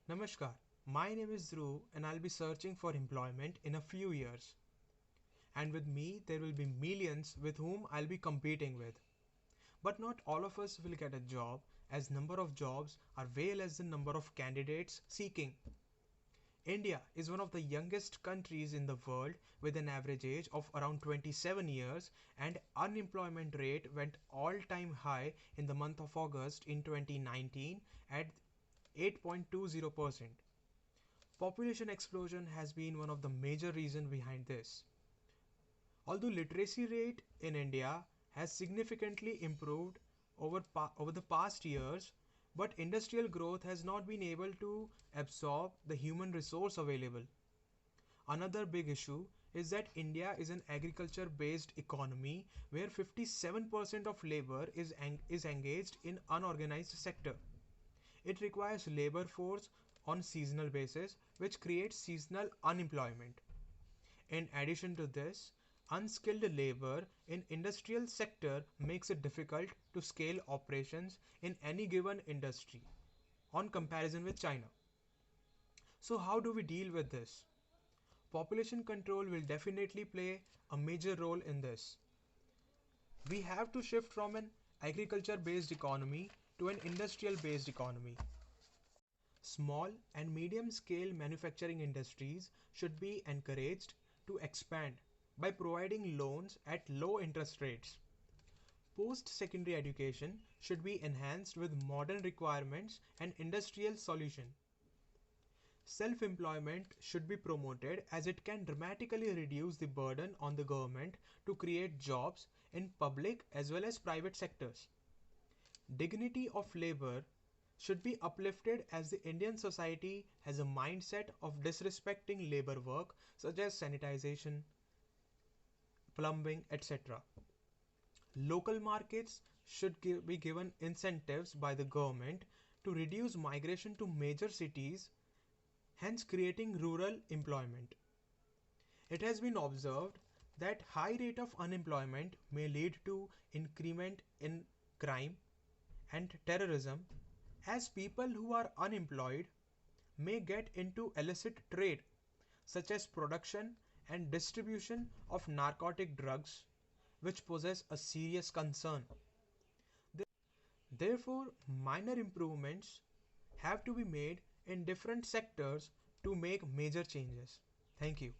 Namaskar, my name is Dhruv and I'll be searching for employment in a few years. And with me, there will be millions with whom I'll be competing with. But not all of us will get a job, as number of jobs are way less than number of candidates seeking. India is one of the youngest countries in the world with an average age of around 27 years, and unemployment rate went all-time high in the month of August in 2019 at 8.20%. Population explosion has been one of the major reasons behind this. Although literacy rate in India has significantly improved over the past years, but industrial growth has not been able to absorb the human resource available. Another big issue is that India is an agriculture based economy where 57% of labor is engaged in unorganized sector. It requires labor force on seasonal basis, which creates seasonal unemployment. In addition to this, unskilled labor in industrial sector makes it difficult to scale operations in any given industry on comparison with China. So how do we deal with this? Population control will definitely play a major role in this. We have to shift from an agriculture based economy to an industrial based economy. Small and medium scale manufacturing industries should be encouraged to expand by providing loans at low interest rates. Post secondary education should be enhanced with modern requirements and industrial solution. Self employment should be promoted as it can dramatically reduce the burden on the government to create jobs in public as well as private sectors. Dignity of labor should be uplifted as the Indian society has a mindset of disrespecting labor work such as sanitization, plumbing, etc. Local markets should be given incentives by the government to reduce migration to major cities, hence creating rural employment. It has been observed that high rate of unemployment may lead to increment in crime and terrorism, as people who are unemployed may get into illicit trade such as production and distribution of narcotic drugs, which poses a serious concern. Therefore, minor improvements have to be made in different sectors to make major changes. Thank you.